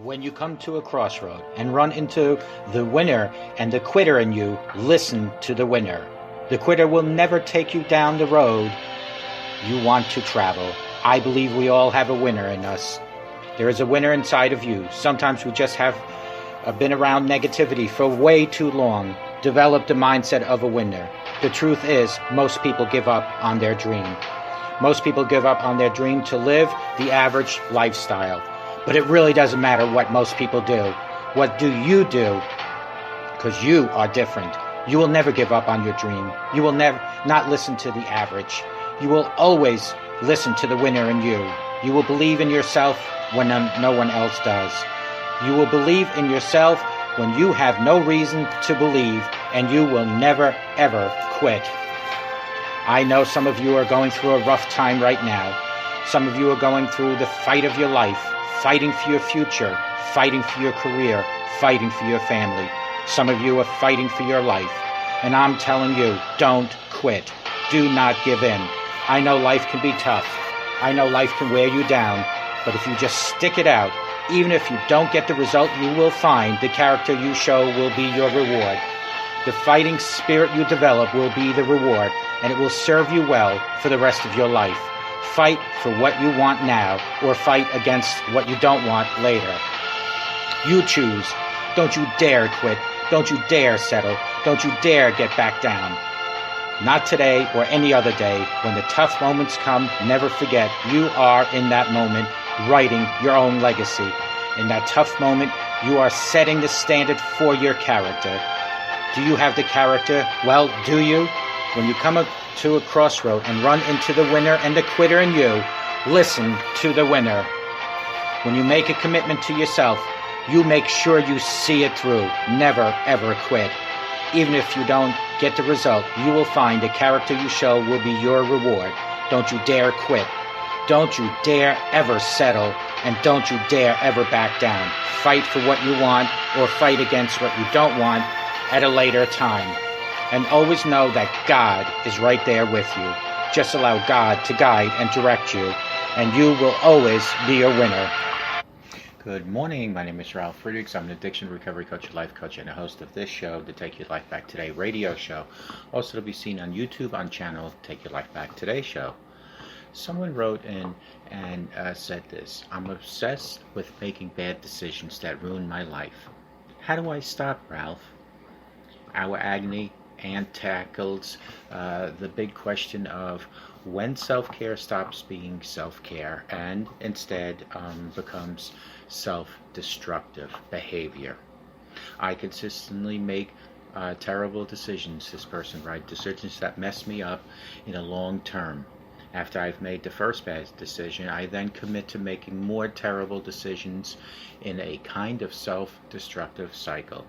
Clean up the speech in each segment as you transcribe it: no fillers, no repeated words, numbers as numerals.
When you come to a crossroad and run into the winner and the quitter in you, listen to the winner. The quitter will never take you down the road you want to travel. I believe we all have a winner in us. There is a winner inside of you. Sometimes we just have been around negativity for way too long, developed the mindset of a winner. The truth is, most people give up on their dream. Most people give up on their dream to live the average lifestyle. But it really doesn't matter what most people do. What do you do? Because you are different. You will never give up on your dream. You will never not listen to the average. You will always listen to the winner in you. You will believe in yourself when no one else does. You will believe in yourself when you have no reason to believe, and you will never, ever quit. I know some of you are going through a rough time right now. Some of you are going through the fight of your life, fighting for your future, fighting for your career, fighting for your family. Some of you are fighting for your life. And I'm telling you, don't quit. Do not give in. I know life can be tough. I know life can wear you down. But if you just stick it out, even if you don't get the result you will find, the character you show will be your reward. The fighting spirit you develop will be the reward, and it will serve you well for the rest of your life. Fight for what you want now, or fight against what you don't want later. You choose. Don't you dare quit. Don't you dare settle. Don't you dare get back down. Not today or any other day. When the tough moments come, never forget you are in that moment writing your own legacy. In that tough moment, you are setting the standard for your character. Do you have the character? Well, do you? When you come to a crossroad and run into the winner and the quitter in you, listen to the winner. When you make a commitment to yourself, you make sure you see it through. Never, ever quit. Even if you don't get the result, you will find the character you show will be your reward. Don't you dare quit. Don't you dare ever settle, and don't you dare ever back down. Fight for what you want or fight against what you don't want at a later time. And always know that God is right there with you. Just allow God to guide and direct you, and you will always be a winner. Good morning. My name is Ralf Friedrichs. I'm an addiction recovery coach, life coach, and a host of this show, the Take Your Life Back Today radio show. Also to be seen on YouTube on channel Take Your Life Back Today show. Someone wrote in and said this: I'm obsessed with making bad decisions that ruin my life. How do I stop, Ralph? Our agony and tackles the big question of when self-care stops being self-care and instead becomes self-destructive behavior. I consistently make terrible decisions, this person writes, decisions that mess me up in a long term. After I've made the first bad decision, I then commit to making more terrible decisions in a kind of self-destructive cycle.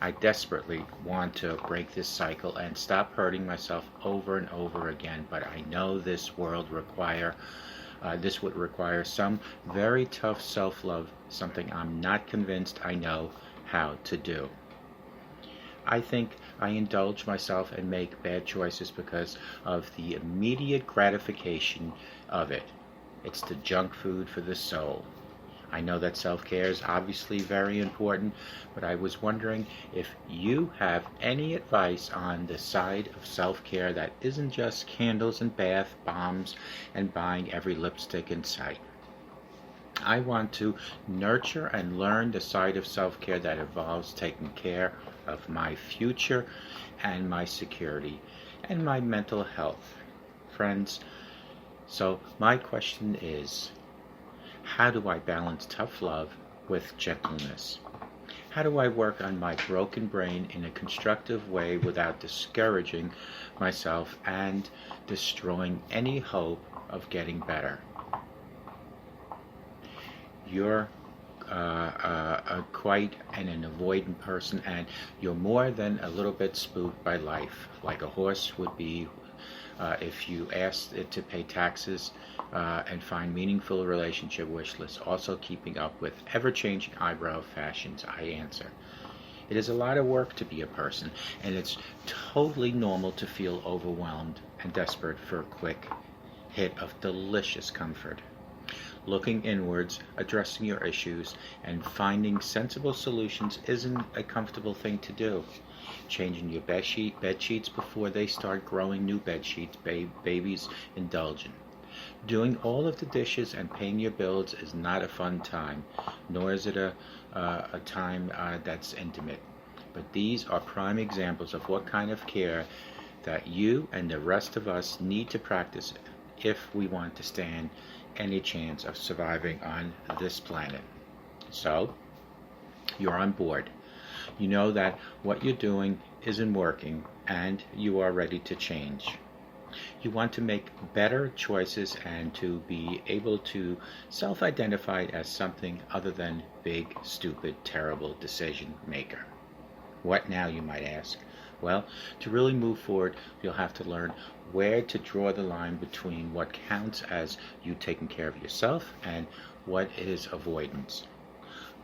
I desperately want to break this cycle and stop hurting myself over and over again, but I know this would require some very tough self-love, something I'm not convinced I know how to do. I think I indulge myself and make bad choices because of the immediate gratification of it. It's the junk food for the soul. I know that self-care is obviously very important, but I was wondering if you have any advice on the side of self-care that isn't just candles and bath bombs and buying every lipstick in sight. I want to nurture and learn the side of self-care that involves taking care of my future and my security and my mental health. Friends, so my question is, how do I balance tough love with gentleness? How do I work on my broken brain in a constructive way without discouraging myself and destroying any hope of getting better? You're quite an avoidant person, and you're more than a little bit spooked by life, like a horse would be if you asked it to pay taxes and find meaningful relationship wish lists, also keeping up with ever-changing eyebrow fashions. I answer. It is a lot of work to be a person, and it's totally normal to feel overwhelmed and desperate for a quick hit of delicious comfort. Looking inwards, addressing your issues, and finding sensible solutions isn't a comfortable thing to do. Changing your bed sheets before they start growing new bed sheets, babies indulge in. Doing all of the dishes and paying your bills is not a fun time, nor is it a time that's intimate. But these are prime examples of what kind of care that you and the rest of us need to practice if we want to stand any chance of surviving on this planet. So, you're on board. You know that what you're doing isn't working and you are ready to change. You want to make better choices and to be able to self-identify as something other than big, stupid, terrible decision maker. What now, you might ask? Well, to really move forward, you'll have to learn where to draw the line between what counts as you taking care of yourself and what is avoidance.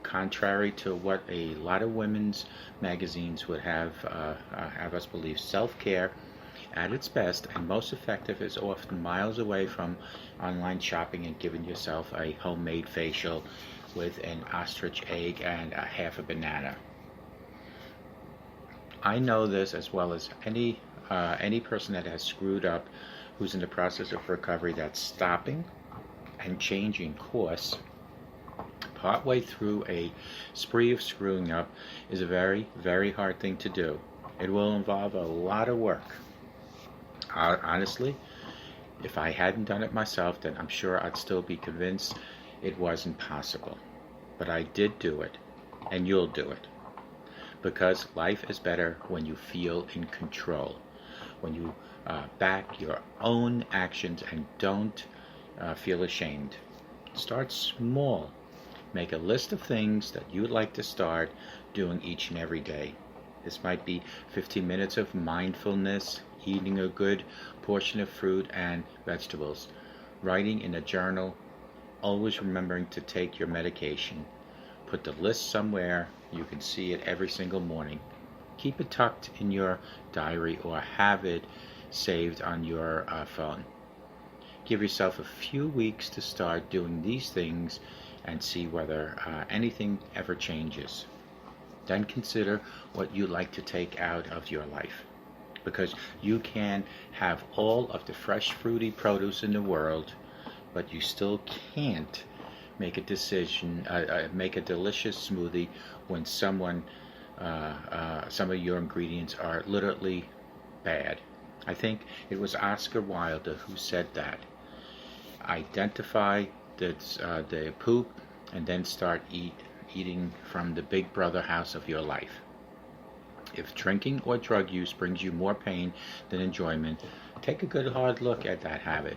Contrary to what a lot of women's magazines would have us believe, self-care at its best and most effective is often miles away from online shopping and giving yourself a homemade facial with an ostrich egg and a half a banana. I know this as well as any person that has screwed up, who's in the process of recovery, that's stopping and changing course partway through a spree of screwing up is a very, very hard thing to do. It will involve a lot of work. Honestly, if I hadn't done it myself, then I'm sure I'd still be convinced it wasn't possible. But I did do it, and you'll do it. Because life is better when you feel in control, when you back your own actions and don't feel ashamed. Start small. Make a list of things that you would like to start doing each and every day. This might be 15 minutes of mindfulness, eating a good portion of fruit and vegetables, writing in a journal, always remembering to take your medication. Put the list somewhere you can see it every single morning. Keep it tucked in your diary or have it saved on your phone. Give yourself a few weeks to start doing these things and see whether anything ever changes. Then consider what you'd like to take out of your life. Because you can have all of the fresh fruity produce in the world, but you still can't make a decision, make a delicious smoothie when some of your ingredients are literally bad. I think it was Oscar Wilde who said that. Identify the poop and then start eating from the big brother house of your life. If drinking or drug use brings you more pain than enjoyment, take a good hard look at that habit.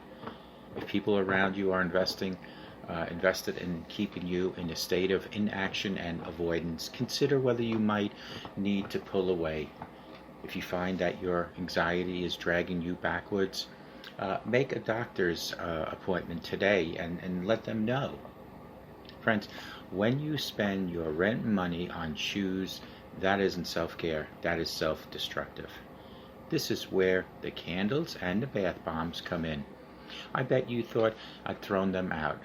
If people around you are invested in keeping you in a state of inaction and avoidance, consider whether you might need to pull away. If you find that your anxiety is dragging you backwards, make a doctor's appointment today and let them know. Friends, when you spend your rent money on shoes, that isn't self-care, that is self-destructive. This is where the candles and the bath bombs come in. I bet you thought I'd thrown them out.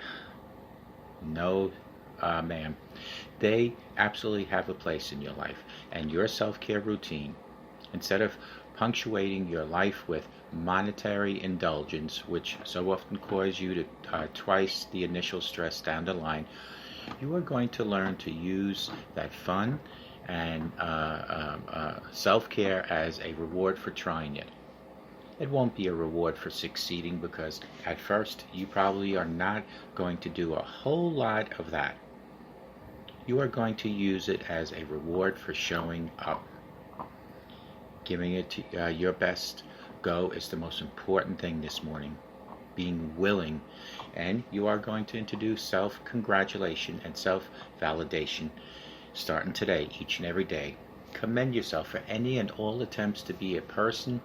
No, ma'am. They absolutely have a place in your life and your self-care routine. Instead of punctuating your life with monetary indulgence, which so often cause you to twice the initial stress down the line, you are going to learn to use that fun and self-care as a reward for trying it. It won't be a reward for succeeding because at first you probably are not going to do a whole lot of that. You are going to use it as a reward for showing up. Giving it your best go is the most important thing this morning. Being willing, and you are going to introduce self-congratulation and self-validation starting today, each and every day. Commend yourself for any and all attempts to be a person.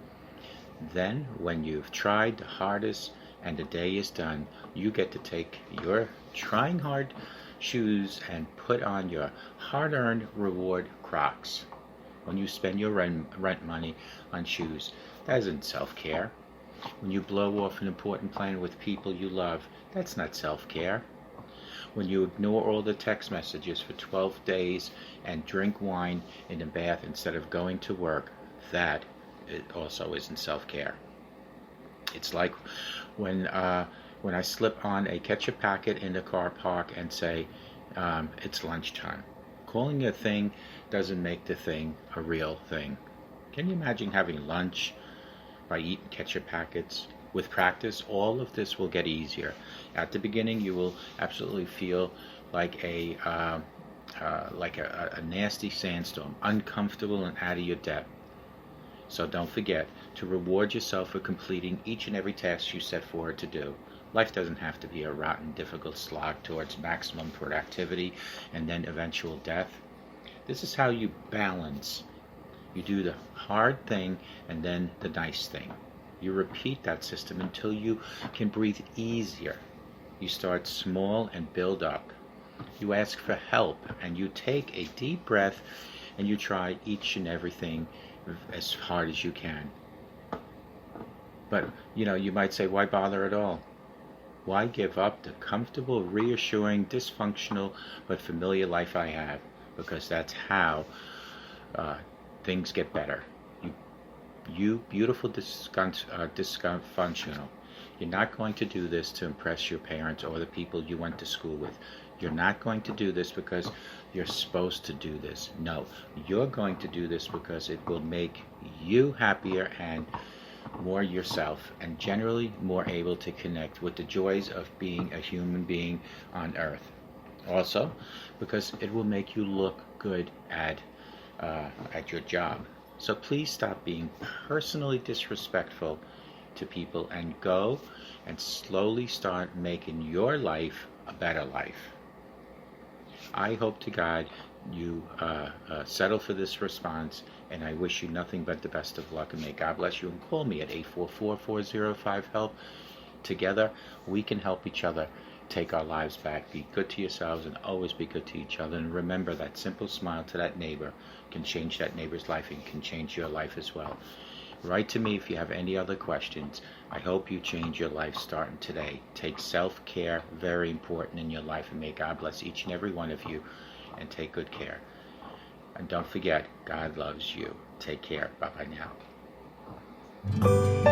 Then, when you've tried the hardest and the day is done, you get to take your trying hard shoes and put on your hard-earned reward Crocs. When you spend your rent money on shoes, that isn't self-care. When you blow off an important plan with people you love, that's not self-care. when you ignore all the text messages for 12 days and drink wine in a bath instead of going to work, that it also isn't self-care. It's like when I slip on a ketchup packet in the car park and say, it's lunchtime. Calling a thing doesn't make the thing a real thing. Can you imagine having lunch by eating ketchup packets? With practice, all of this will get easier. At the beginning, you will absolutely feel like a nasty sandstorm, uncomfortable and out of your depth. So don't forget to reward yourself for completing each and every task you set forward to do. Life doesn't have to be a rotten, difficult slog towards maximum productivity and then eventual death. This is how you balance. You do the hard thing and then the nice thing. You repeat that system until you can breathe easier. You start small and build up. You ask for help and you take a deep breath and you try each and everything as hard as you can. But, you might say, why bother at all? Why give up the comfortable, reassuring, dysfunctional, but familiar life I have? Because that's how things get better. You beautiful dysfunctional. You're not going to do this to impress your parents or the people you went to school with. You're not going to do this because you're supposed to do this. No, you're going to do this because it will make you happier and more yourself, and generally more able to connect with the joys of being a human being on earth. Also, because it will make you look good at your job. So please stop being personally disrespectful to people and go and slowly start making your life a better life. I hope to God you settle for this response, and I wish you nothing but the best of luck, and may God bless you. And call me at 844-405-HELP. Together we can help each other take our lives back. Be good to yourselves and always be good to each other. And remember, that simple smile to that neighbor can change that neighbor's life and can change your life as well. Write to me if you have any other questions. I hope you change your life starting today. Take self-care, very important in your life, and may God bless each and every one of you, and take good care. And don't forget, God loves you. Take care. Bye-bye now.